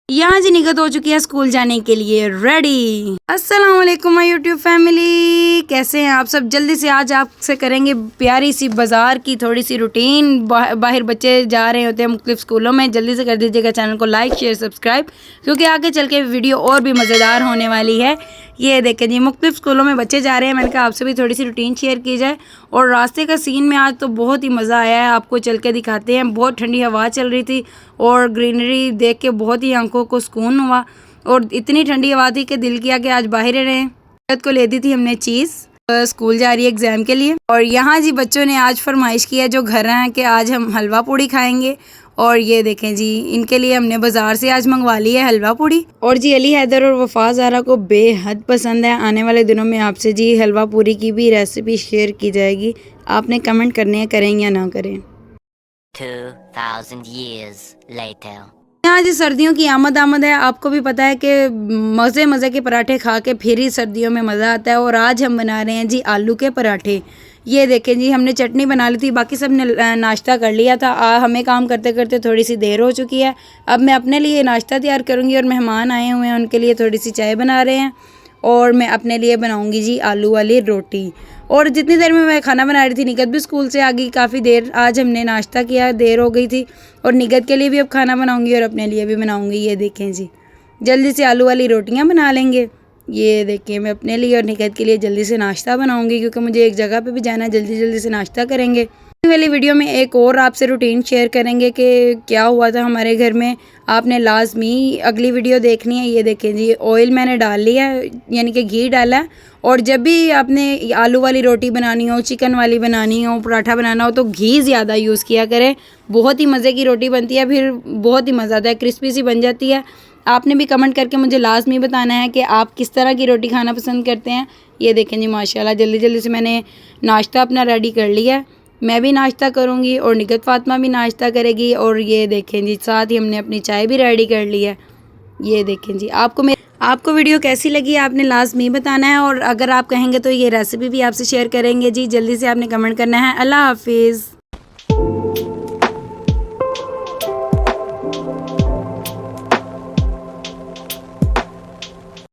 यहाँ जी निकत हो चुकी है स्कूल जाने के लिए रेडी। अस्सलाम वालेकुम माय यूट्यूब फैमिली, कैसे हैं आप सब। जल्दी से आज आपसे करेंगे प्यारी सी बाज़ार की थोड़ी सी रूटीन। बाहर बच्चे जा रहे होते हैं मुख्तलिफ स्कूलों में। जल्दी से कर दीजिएगा चैनल को लाइक शेयर सब्सक्राइब, क्योंकि आगे चल के वीडियो और भी मज़ेदार होने वाली है। ये देखें जी, मुख्तलिफ स्कूलों में बच्चे जा रहे हैं। मैंने कहा आपसे भी थोड़ी सी रूटीन शेयर की जाए। और रास्ते का सीन में आज तो बहुत ही मज़ा आया है, आपको चल के दिखाते हैं। बहुत ठंडी हवा चल रही थी और ग्रीनरी देख के बहुत ही आंखों को सुकून हुआ। और इतनी ठंडी हवा थी कि दिल किया कि आज बाहर रहें। को ले दी थी हमने चीज़, स्कूल जा रही है एग्ज़ाम के लिए। और यहाँ जी बच्चों ने आज फरमाइश किया जो घर हैं कि आज हम हलवा पूड़ी खाएंगे। और ये देखें जी, इनके लिए हमने बाज़ार से आज मंगवा ली है हलवा पूड़ी। और जी अली हैदर और वफ़ा ज़ारा को बेहद पसंद है। आने वाले दिनों में आपसे जी हलवा पूड़ी की भी रेसिपी शेयर की जाएगी। आपने कमेंट करने हैं, करें या ना करें। 2000 years later. यहाँ जी सर्दियों की आमद है। आपको भी पता है कि मज़े के पराठे खा के फिर ही सर्दियों में मज़ा आता है। और आज हम बना रहे हैं जी आलू के पराठे। ये देखें जी, हमने चटनी बना ली थी, बाकी सब ने नाश्ता कर लिया था। हमें काम करते करते थोड़ी सी देर हो चुकी है। अब मैं अपने लिए नाश्ता तैयार करूँगी और मेहमान आए हुए हैं उनके लिए थोड़ी सी चाय बना रहे हैं। और मैं अपने लिए बनाऊंगी जी आलू वाली रोटी। और जितनी देर में मैं खाना बना रही थी, निगत भी स्कूल से आ गई काफ़ी देर। आज हमने नाश्ता किया, देर हो गई थी। और निगत के लिए भी अब खाना बनाऊंगी और अपने लिए भी बनाऊंगी। ये देखें जी, जल्दी से आलू वाली रोटियां बना लेंगे। ये देखें, मैं अपने लिए और निगत के लिए जल्दी से नाश्ता बनाऊंगी, क्योंकि मुझे एक जगह पे भी जाना है। जल्दी से नाश्ता करेंगे। वाली वीडियो में एक और आपसे रूटीन शेयर करेंगे कि क्या हुआ था हमारे घर में। आपने लाजमी अगली वीडियो देखनी है। ये देखें जी, ऑयल मैंने डाल लिया है, यानी कि घी डाला है। और जब भी आपने आलू वाली रोटी बनानी हो, चिकन वाली बनानी हो, पराठा बनाना हो, तो घी ज़्यादा यूज़ किया करें। बहुत ही मज़े की रोटी बनती है, फिर बहुत ही मज़ा आता है, क्रिस्पी सी बन जाती है। आपने भी कमेंट करके मुझे लाजमी बताना है कि आप किस तरह की रोटी खाना पसंद करते हैं। ये देखें जी, माशाल्लाह जल्दी से मैंने नाश्ता अपना रेडी कर लिया है। मैं भी नाश्ता करूँगी और निगत फ़ातिमा भी नाश्ता करेगी। और ये देखें जी, साथ ही हमने अपनी चाय भी रेडी कर ली है। ये देखें जी, आपको वीडियो कैसी लगी आपने लाजमी बताना है। और अगर आप कहेंगे तो ये रेसिपी भी आपसे शेयर करेंगे जी। जल्दी से आपने कमेंट करना है। अल्लाह हाफिज़।